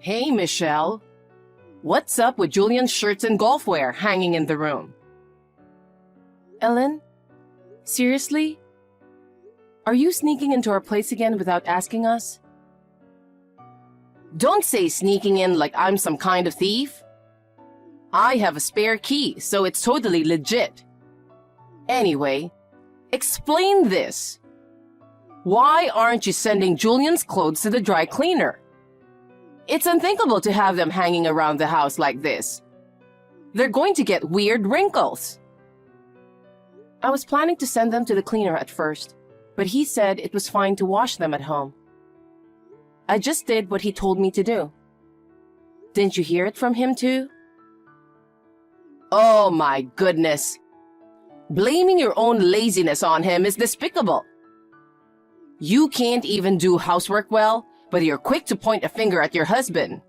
Hey, Michelle. What's up with Julian's shirts and golf wear hanging in the room? Ellen? Seriously? Are you sneaking into our place again without asking us? Don't say sneaking in like I'm some kind of thief. I have a spare key, so it's totally legit. Anyway, explain this. Why aren't you sending Julian's clothes to the dry cleaner? It's unthinkable to have them hanging around the house like this. They're going to get weird wrinkles. I was planning to send them to the cleaner at first, but he said it was fine to wash them at home. I just did what he told me to do. Didn't you hear it from him too? Oh my goodness. Blaming your own laziness on him is despicable. You can't even do housework well, but you're quick to point a finger at your husband.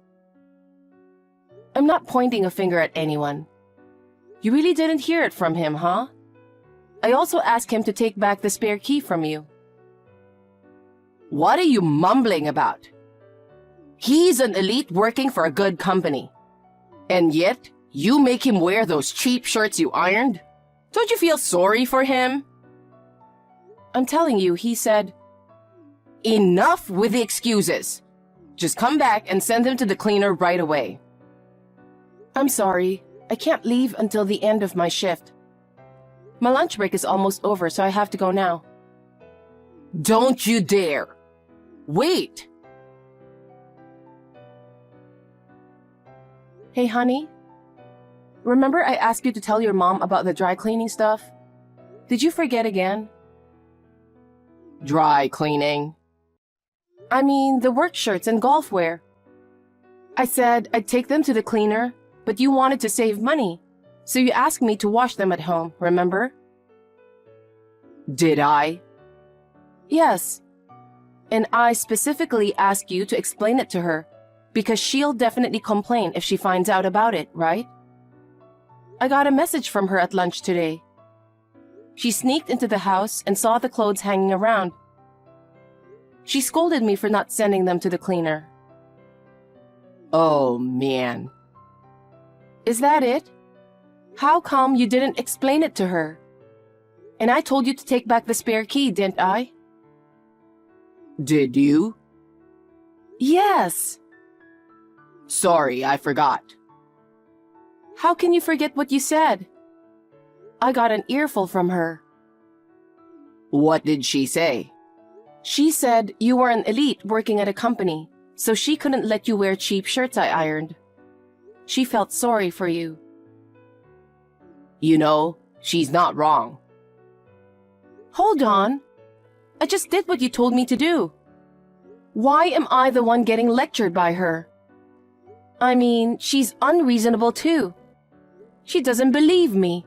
I'm not pointing a finger at anyone. You really didn't hear it from him, huh? I also asked him to take back the spare key from you. What are you mumbling about? He's an elite working for a good company. And yet, you make him wear those cheap shirts you ironed? Don't you feel sorry for him? I'm telling you, he said, Enough with the excuses. Just come back and send him to the cleaner right away. I'm sorry. I can't leave until the end of my shift. My lunch break is almost over, so I have to go now. Don't you dare. Wait. Hey, honey. Remember I asked you to tell your mom about the dry cleaning stuff? Did you forget again? Dry cleaning? I mean, the work shirts and golf wear. I said I'd take them to the cleaner, but you wanted to save money, so you asked me to wash them at home, remember? Did I? Yes. And I specifically asked you to explain it to her, because she'll definitely complain if she finds out about it, right? I got a message from her at lunch today. She sneaked into the house and saw the clothes hanging around. She scolded me for not sending them to the cleaner. Oh, man. Is that it? How come you didn't explain it to her? And I told you to take back the spare key, didn't I? Did you? Yes. Sorry, I forgot. How can you forget what you said? I got an earful from her. What did she say? She said you were an elite working at a company, so she couldn't let you wear cheap shirts I ironed. She felt sorry for you. You know, she's not wrong. Hold on. I just did what you told me to do. Why am I the one getting lectured by her? I mean, she's unreasonable too. She doesn't believe me.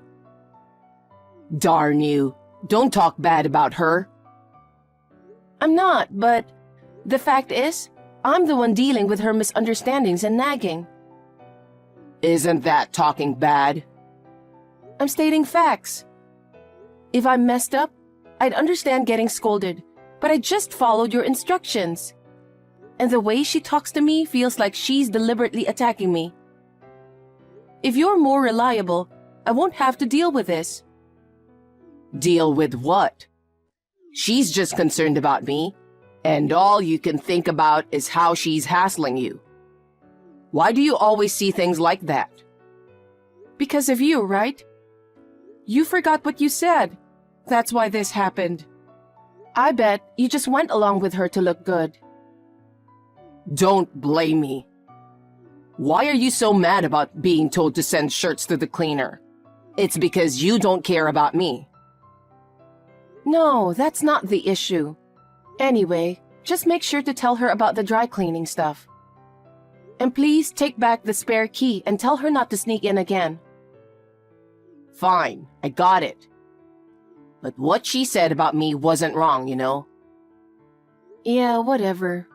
Darn you. Don't talk bad about her. I'm not, but the fact is, I'm the one dealing with her misunderstandings and nagging. Isn't that talking bad? I'm stating facts. If I messed up, I'd understand getting scolded, but I just followed your instructions. And the way she talks to me feels like she's deliberately attacking me. If you're more reliable, I won't have to deal with this. Deal with what? She's just concerned about me, and all you can think about is how she's hassling you. Why do you always see things like that? Because of you, right? You forgot what you said. That's why this happened. I bet you just went along with her to look good. Don't blame me. Why are you so mad about being told to send shirts to the cleaner? It's because you don't care about me. No, that's not the issue. Anyway, just make sure to tell her about the dry cleaning stuff. And please take back the spare key and tell her not to sneak in again. Fine, I got it. But what she said about me wasn't wrong, you know? Yeah, whatever.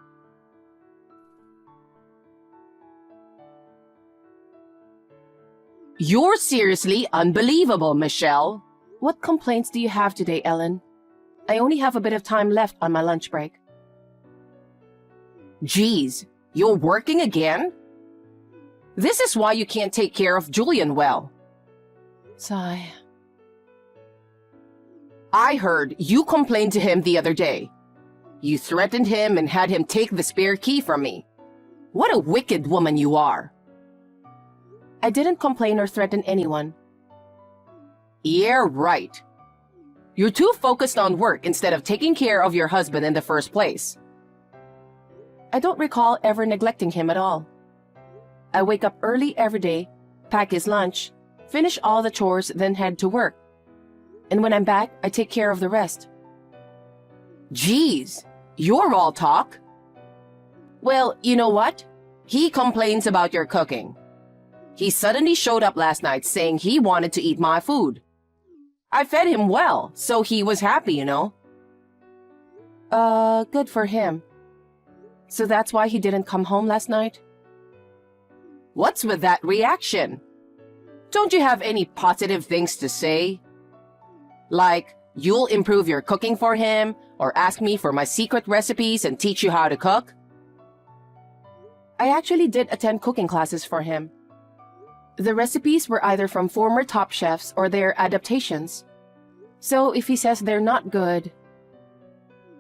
You're seriously unbelievable, Michelle. What complaints do you have today, Ellen? I only have a bit of time left on my lunch break. Geez, You're working again? This is why you can't take care of Julian well. Sigh. I heard you complained to him the other day. You threatened him and had him take the spare key from me. What a wicked woman you are. I didn't complain or threaten anyone. Yeah, right. You're too focused on work instead of taking care of your husband in the first place. I don't recall ever neglecting him at all. I wake up early every day, pack his lunch, finish all the chores, then head to work. And when I'm back, I take care of the rest. Geez, you're all talk. Well, you know what? He complains about your cooking. He suddenly showed up last night saying he wanted to eat my food. I fed him well, so he was happy, you know. Good for him. So that's why he didn't come home last night? What's with that reaction? Don't you have any positive things to say? Like, you'll improve your cooking for him, or ask me for my secret recipes and teach you how to cook? I actually did attend cooking classes for him. The recipes were either from former top chefs or their adaptations. So if he says they're not good...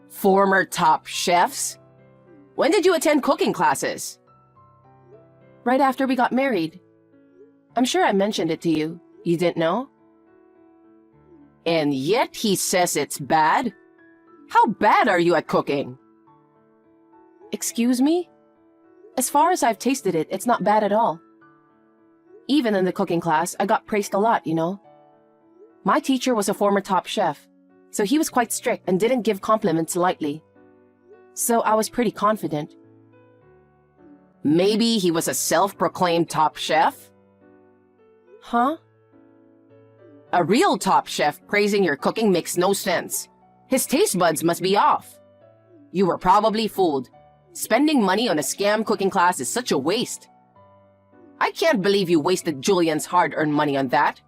Former top chefs? When did you attend cooking classes? Right after we got married. I'm sure I mentioned it to you. You didn't know? And yet he says it's bad? How bad are you at cooking? Excuse me? As far as I've tasted it, it's not bad at all. Even in the cooking class, I got praised a lot, you know. My teacher was a former top chef, so he was quite strict and didn't give compliments lightly. So I was pretty confident. Maybe he was a self-proclaimed top chef? Huh? A real top chef praising your cooking makes no sense. His taste buds must be off. You were probably fooled. Spending money on a scam cooking class is such a waste. I can't believe you wasted Julian's hard-earned money on that.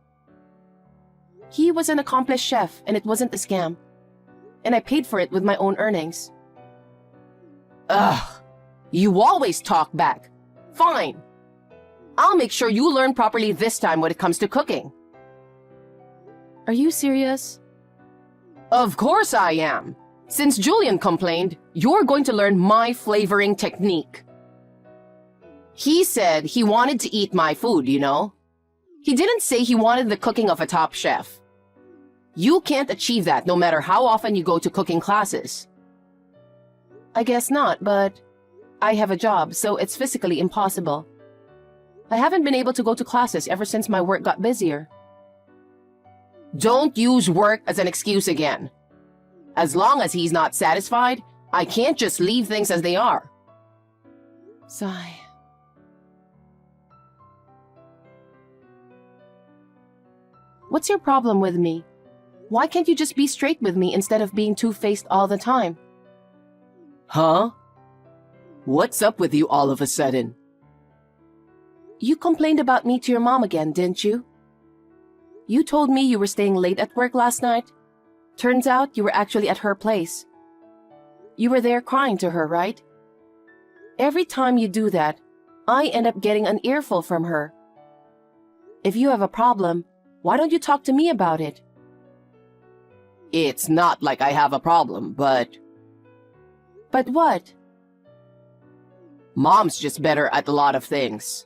He was an accomplished chef, and it wasn't a scam. And I paid for it with my own earnings. Ugh, you always talk back. Fine. I'll make sure you learn properly this time when it comes to cooking. Are you serious? Of course I am. Since Julian complained, you're going to learn my flavoring technique. He said he wanted to eat my food, you know. He didn't say he wanted the cooking of a top chef. You can't achieve that no matter how often you go to cooking classes. I guess not, but I have a job, so it's physically impossible. I haven't been able to go to classes ever since my work got busier. Don't use work as an excuse again. As long as he's not satisfied, I can't just leave things as they are. Sigh. What's your problem with me? Why can't you just be straight with me instead of being two-faced all the time? Huh? What's up with you all of a sudden? You complained about me to your mom again, didn't you? You told me you were staying late at work last night. Turns out you were actually at her place. You were there crying to her, right? Every time you do that, I end up getting an earful from her. If you have a problem, why don't you talk to me about it? It's not like I have a problem, but... But what? Mom's just better at a lot of things.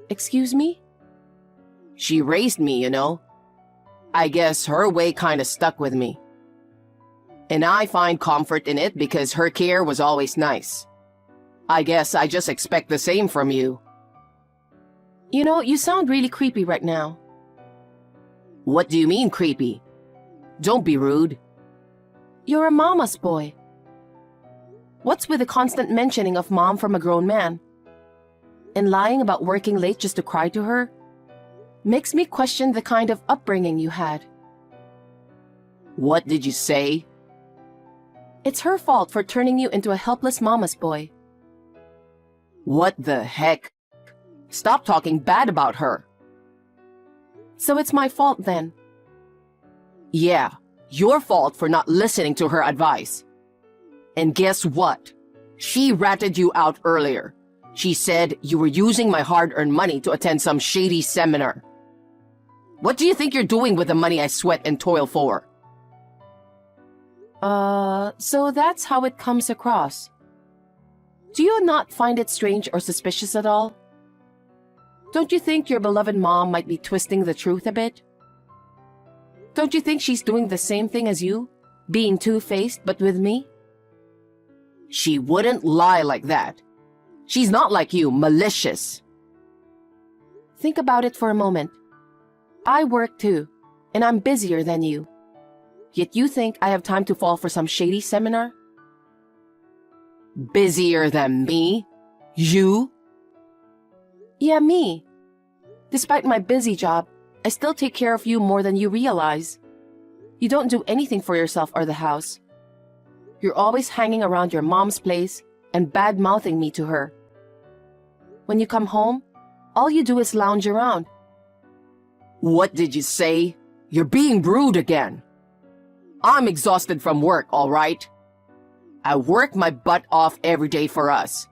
Excuse me? She raised me, you know. I guess her way kinda stuck with me. And I find comfort in it because her care was always nice. I guess I just expect the same from you. You know, you sound really creepy right now. What do you mean, creepy? Don't be rude. You're a mama's boy. What's with the constant mentioning of mom from a grown man? And lying about working late just to cry to her? Makes me question the kind of upbringing you had. What did you say? It's her fault for turning you into a helpless mama's boy. What the heck? Stop talking bad about her. So it's my fault then. Yeah, your fault for not listening to her advice. And guess what? She ratted you out earlier. She said you were using my hard-earned money to attend some shady seminar. What do you think you're doing with the money I sweat and toil for? So that's how it comes across. Do you not find it strange or suspicious at all? Don't you think your beloved mom might be twisting the truth a bit? Don't you think she's doing the same thing as you, being two-faced but with me? She wouldn't lie like that. She's not like you, malicious. Think about it for a moment. I work too, and I'm busier than you. Yet you think I have time to fall for some shady seminar? Busier than me? You? Yeah, me. Despite my busy job, I still take care of you more than you realize. You don't do anything for yourself or the house. You're always hanging around your mom's place and bad-mouthing me to her. When you come home, all you do is lounge around. What did you say? You're being rude again. I'm exhausted from work, all right? I work my butt off every day for us.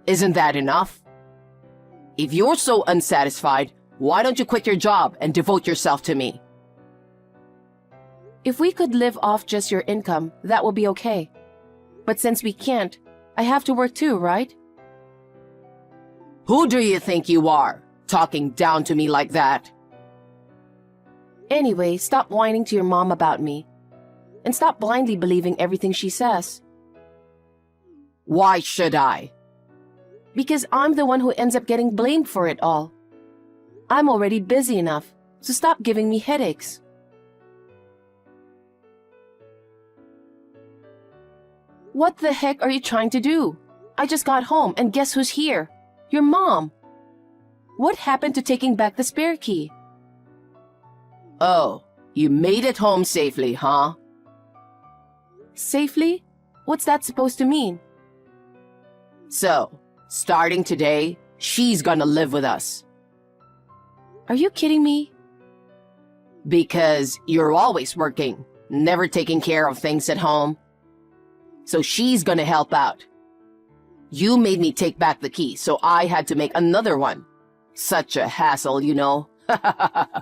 Isn't that enough? If you're so unsatisfied, why don't you quit your job and devote yourself to me? If we could live off just your income, that would be okay. But since we can't, I have to work too, right? Who do you think you are, talking down to me like that? Anyway, stop whining to your mom about me. And stop blindly believing everything she says. Why should I? Because I'm the one who ends up getting blamed for it all. I'm already busy enough, so stop giving me headaches. What the heck are you trying to do? I just got home and guess who's here? Your mom. What happened to taking back the spare key? Oh, you made it home safely, huh? Safely? What's that supposed to mean? So, starting today, she's gonna live with us. Are you kidding me? Because you're always working, never taking care of things at home. So she's gonna help out. You made me take back the key, so I had to make another one. Such a hassle, you know. I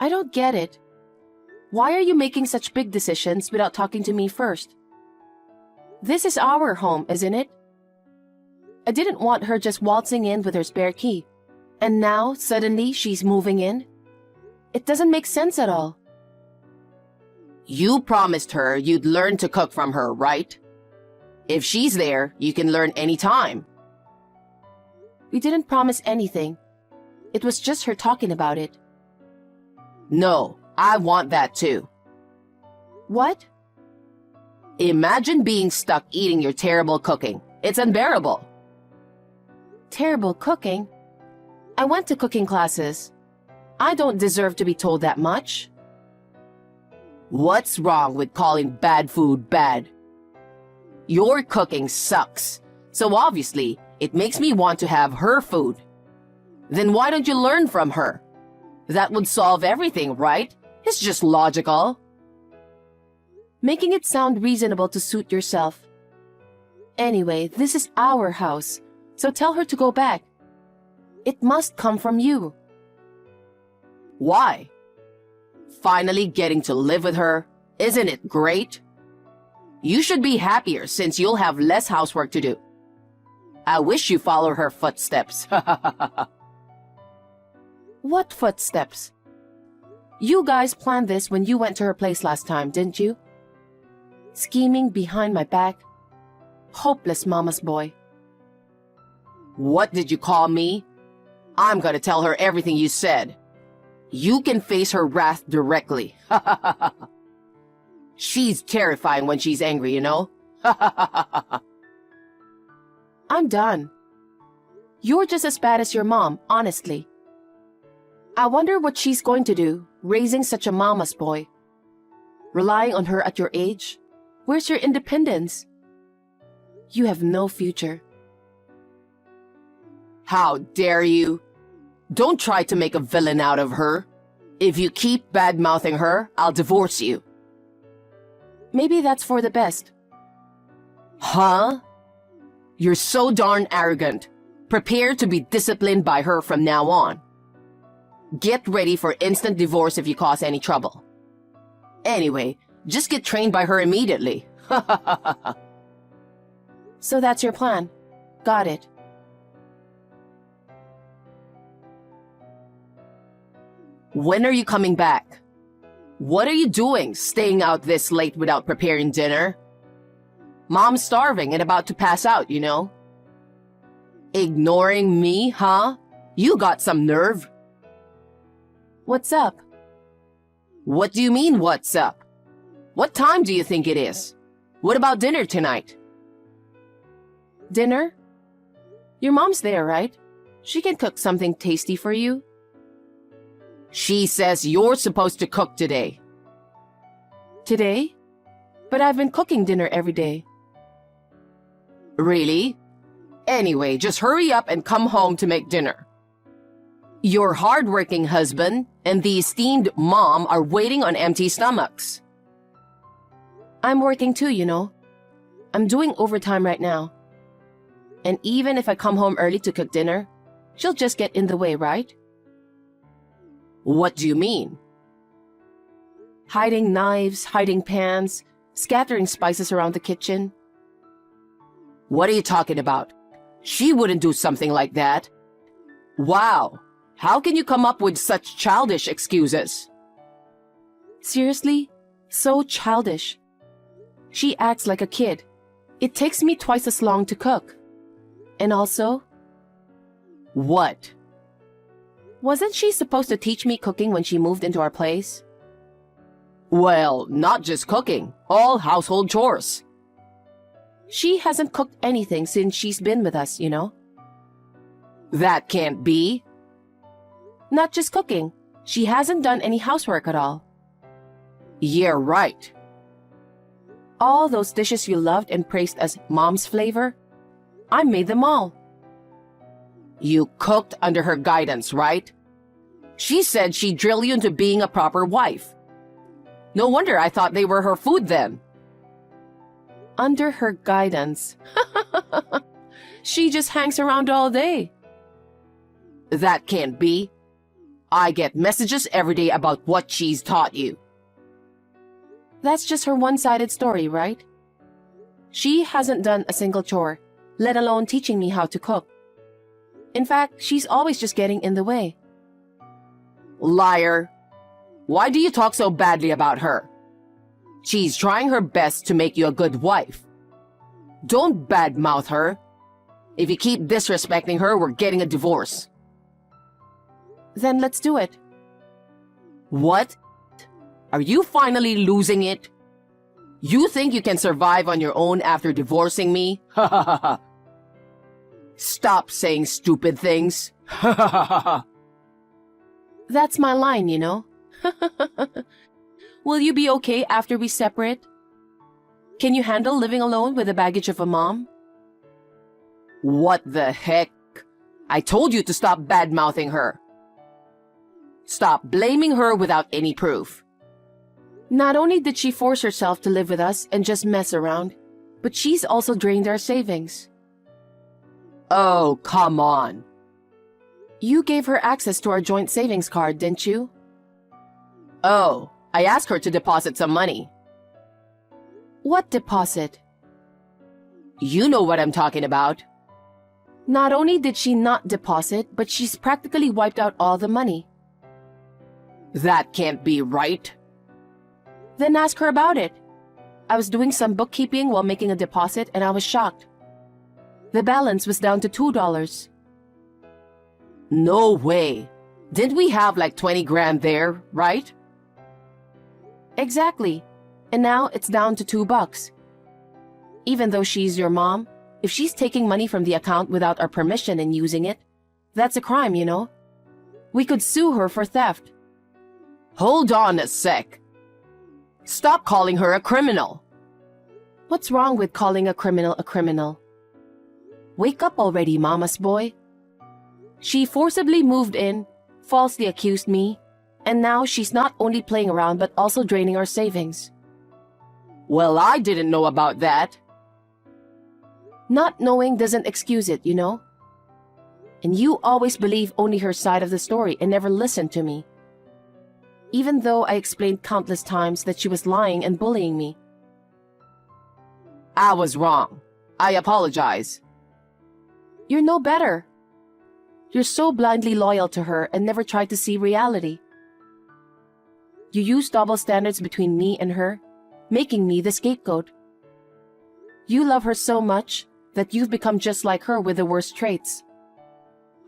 don't get it. Why are you making such big decisions without talking to me first? This is our home, isn't it? I didn't want her just waltzing in with her spare key. And now, suddenly, she's moving in? It doesn't make sense at all. You promised her you'd learn to cook from her, right? If she's there, you can learn anytime. We didn't promise anything. It was just her talking about it. No, I want that too. What? Imagine being stuck eating your terrible cooking. It's unbearable. Terrible cooking? I went to cooking classes. I don't deserve to be told that much. What's wrong with calling bad food bad? Your cooking sucks, so obviously it makes me want to have her food. Then why don't you learn from her? That would solve everything, right? It's just logical. Making it sound reasonable to suit yourself. Anyway, this is our house, so tell her to go back. It must come from you. Why? Finally getting to live with her, isn't it great? You should be happier since you'll have less housework to do. I wish you follow her footsteps. What footsteps? You guys planned this when you went to her place last time, didn't you? Scheming behind my back. Hopeless mama's boy. What did you call me? I'm gonna tell her everything you said. You can face her wrath directly. She's terrifying when she's angry, you know? I'm done. You're just as bad as your mom, honestly. I wonder what she's going to do, raising such a mama's boy. Relying on her at your age? Where's your independence? You have no future. How dare you? Don't try to make a villain out of her. If you keep bad-mouthing her, I'll divorce you. Maybe that's for the best. Huh? You're so darn arrogant. Prepare to be disciplined by her from now on. Get ready for instant divorce if you cause any trouble. Anyway, just get trained by her immediately. So that's your plan. Got it. When are you coming back? What are you doing, staying out this late without preparing dinner? Mom's starving and about to pass out, you know. Ignoring me, huh? You got some nerve. What's up? What do you mean, what's up? What time do you think it is? What about dinner tonight? Dinner? Your mom's there, right? She can cook something tasty for you. She says you're supposed to cook today. Today? But I've been cooking dinner every day. Really? Anyway, just hurry up and come home to make dinner. Your hardworking husband and the esteemed mom are waiting on empty stomachs. I'm working too, you know. I'm doing overtime right now. And even if I come home early to cook dinner, she'll just get in the way, right? What do you mean? Hiding knives, hiding pans, scattering spices around the kitchen. What are you talking about? She wouldn't do something like that. Wow, how can you come up with such childish excuses? Seriously? So childish. She acts like a kid. It takes me twice as long to cook. And also... What? Wasn't she supposed to teach me cooking when she moved into our place? Well, not just cooking, all household chores. She hasn't cooked anything since she's been with us, you know? That can't be. Not just cooking. She hasn't done any housework at all. Yeah, right. All those dishes you loved and praised as mom's flavor, I made them all. You cooked under her guidance, right? She said she'd drill you into being a proper wife. No wonder I thought they were her food then. Under her guidance. She just hangs around all day. That can't be. I get messages every day about what she's taught you. That's just her one-sided story, right? She hasn't done a single chore, let alone teaching me how to cook. In fact, she's always just getting in the way. Liar. Why do you talk so badly about her? She's trying her best to make you a good wife. Don't badmouth her. If you keep disrespecting her, we're getting a divorce. Then let's do it. What? Are you finally losing it? You think you can survive on your own after divorcing me? Ha ha ha ha. Stop saying stupid things. Ha ha ha ha. That's my line, you know. Will you be okay after we separate? Can you handle living alone with the baggage of a mom? What the heck? I told you to stop badmouthing her. Stop blaming her without any proof. Not only did she force herself to live with us and just mess around, but she's also drained our savings. Oh, come on. You gave her access to our joint savings card, didn't you? Oh, I asked her to deposit some money. What deposit? You know what I'm talking about. Not only did she not deposit, but she's practically wiped out all the money. That can't be right. Then ask her about it. I was doing some bookkeeping while making a deposit and I was shocked. The balance was down to $2. No way. Didn't we have like 20 grand there, right? Exactly. And now it's down to $2. Even though she's your mom, if she's taking money from the account without our permission and using it, that's a crime, you know? We could sue her for theft. Hold on a sec. Stop calling her a criminal. What's wrong with calling a criminal a criminal? Wake up already, mama's boy. She forcibly moved in, falsely accused me, and now she's not only playing around but also draining our savings. Well, I didn't know about that. Not knowing doesn't excuse it, you know? And you always believe only her side of the story and never listen to me. Even though I explained countless times that she was lying and bullying me. I was wrong. I apologize. You're no better. You're so blindly loyal to her and never try to see reality. You use double standards between me and her, making me the scapegoat. You love her so much that you've become just like her with the worst traits.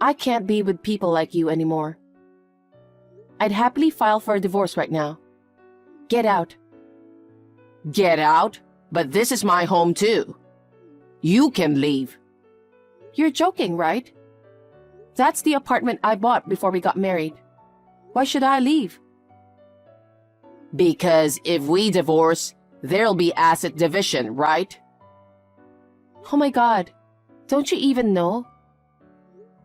I can't be with people like you anymore. I'd happily file for a divorce right now. Get out. Get out? But this is my home too. You can leave. You're joking, right? That's the apartment I bought before we got married. Why should I leave? Because if we divorce, there'll be asset division, right? Oh my God, don't you even know?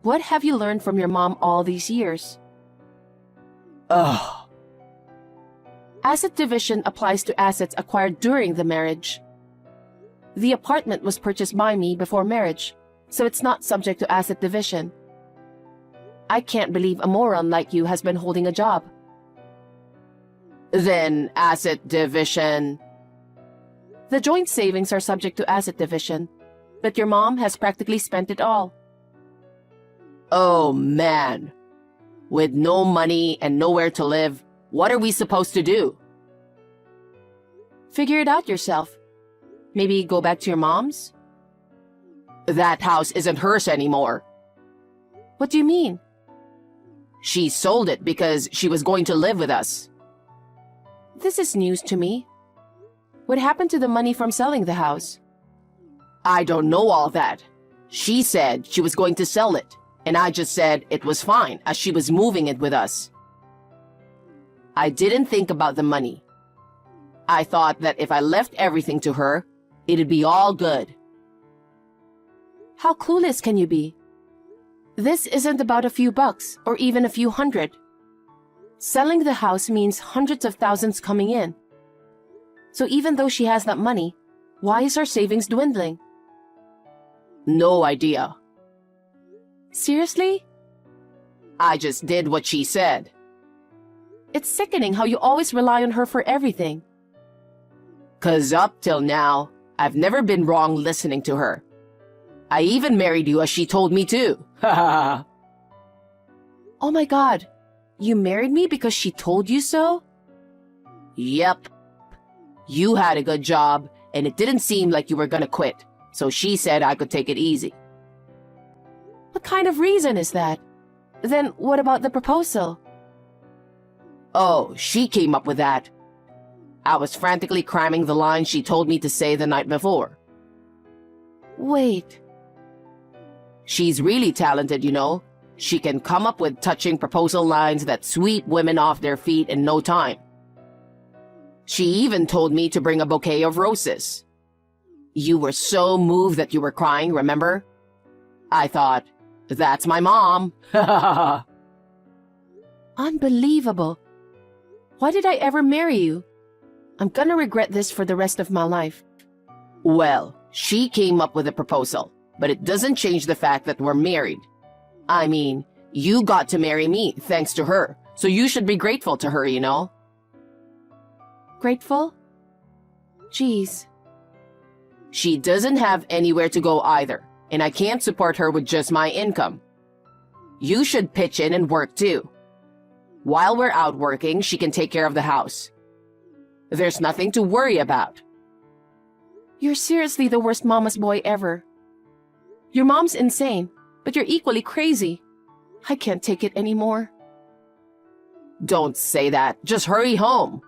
What have you learned from your mom all these years? Ugh. Asset division applies to assets acquired during the marriage. The apartment was purchased by me before marriage, so it's not subject to asset division. I can't believe a moron like you has been holding a job. Then asset division. The joint savings are subject to asset division, but your mom has practically spent it all. Oh man. With no money and nowhere to live, what are we supposed to do? Figure it out yourself. Maybe go back to your mom's? That house isn't hers anymore. What do you mean? She sold it because she was going to live with us. This is news to me. What happened to the money from selling the house? I don't know all that. She said she was going to sell it, and I just said it was fine as she was moving it with us. I didn't think about the money. I thought that if I left everything to her, it'd be all good. How clueless can you be? This isn't about a few bucks or even a few hundred. Selling the house means hundreds of thousands coming in. So even though she has that money, why is her savings dwindling? No idea. Seriously? I just did what she said. It's sickening how you always rely on her for everything. 'Cause up till now, I've never been wrong listening to her. I even married you as she told me to. Ha ha. Oh my God, you married me because she told you so? Yep. You had a good job, and it didn't seem like you were gonna quit, so she said I could take it easy. What kind of reason is that? Then what about the proposal? Oh, she came up with that. I was frantically cramming the lines she told me to say the night before. Wait. She's really talented, you know. She can come up with touching proposal lines that sweep women off their feet in no time. She even told me to bring a bouquet of roses. You were so moved that you were crying, remember? I thought, that's my mom. Unbelievable. Why did I ever marry you? I'm gonna regret this for the rest of my life. Well, she came up with a proposal, but it doesn't change the fact that we're married. I mean, you got to marry me thanks to her, so you should be grateful to her, you know? Grateful? Jeez. She doesn't have anywhere to go either, and I can't support her with just my income. You should pitch in and work too. While we're out working, she can take care of the house. There's nothing to worry about. You're seriously the worst mama's boy ever. Your mom's insane, but you're equally crazy. I can't take it anymore. Don't say that. Just hurry home.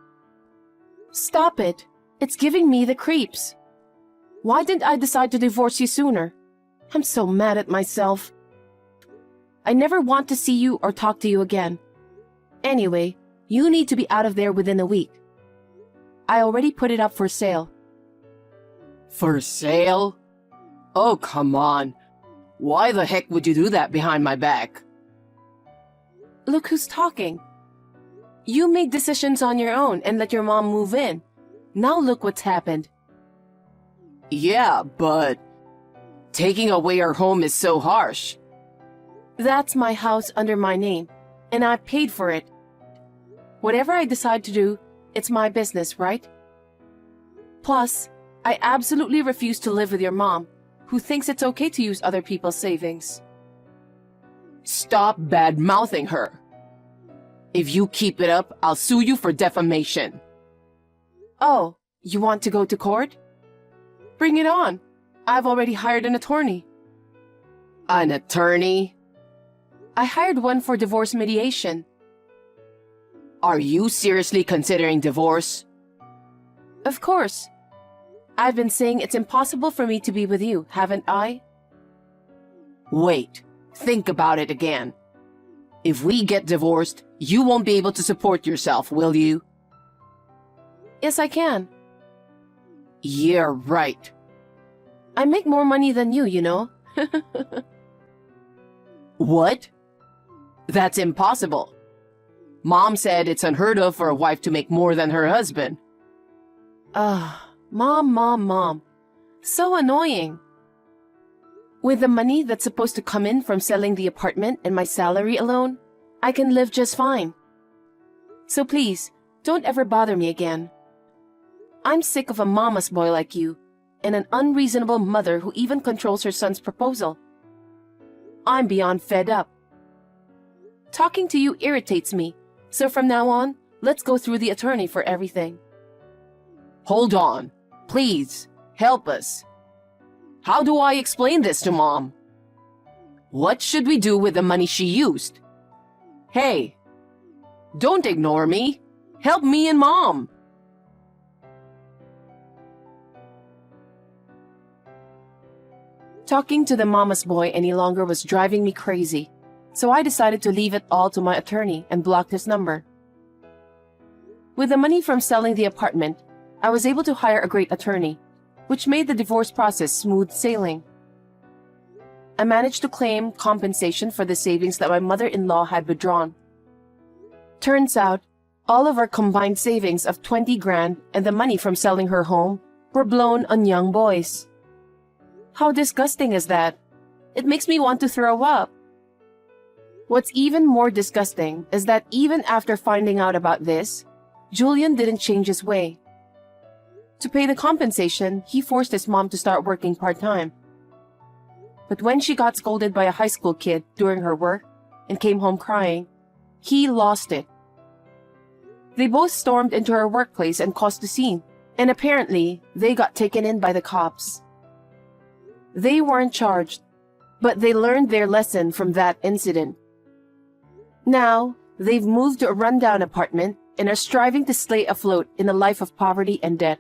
Stop it. It's giving me the creeps. Why didn't I decide to divorce you sooner? I'm so mad at myself. I never want to see you or talk to you again. Anyway, you need to be out of there within a week. I already put it up for sale. For sale? Oh, come on. Why the heck would you do that behind my back? Look who's talking. You made decisions on your own and let your mom move in. Now look what's happened. Yeah, but... Taking away our home is so harsh. That's my house under my name, and I paid for it. Whatever I decide to do, it's my business, right? Plus, I absolutely refuse to live with your mom, who thinks it's okay to use other people's savings. Stop bad-mouthing her. If you keep it up, I'll sue you for defamation. Oh, you want to go to court? Bring it on. I've already hired an attorney. An attorney? I hired one for divorce mediation. Are you seriously considering divorce? Of course. I've been saying it's impossible for me to be with you, haven't I? Wait, think about it again. If we get divorced, you won't be able to support yourself, will you? Yes, I can. Yeah, right. I make more money than you know. What? That's impossible. Mom said it's unheard of for a wife to make more than her husband. Mom. So annoying. With the money that's supposed to come in from selling the apartment and my salary alone, I can live just fine. So please, don't ever bother me again. I'm sick of a mama's boy like you, and an unreasonable mother who even controls her son's proposal. I'm beyond fed up. Talking to you irritates me, so from now on, let's go through the attorney for everything. Hold on. Please, help us. How do I explain this to Mom? What should we do with the money she used? Hey, don't ignore me. Help me and Mom. Talking to the mama's boy any longer was driving me crazy, so I decided to leave it all to my attorney and blocked his number. With the money from selling the apartment, I was able to hire a great attorney, which made the divorce process smooth sailing. I managed to claim compensation for the savings that my mother-in-law had withdrawn. Turns out, all of our combined savings of 20 grand and the money from selling her home were blown on young boys. How disgusting is that? It makes me want to throw up. What's even more disgusting is that even after finding out about this, Julian didn't change his way. To pay the compensation, he forced his mom to start working part-time. But when she got scolded by a high school kid during her work and came home crying, he lost it. They both stormed into her workplace and caused a scene, and apparently, they got taken in by the cops. They weren't charged, but they learned their lesson from that incident. Now, they've moved to a rundown apartment and are striving to stay afloat in a life of poverty and debt.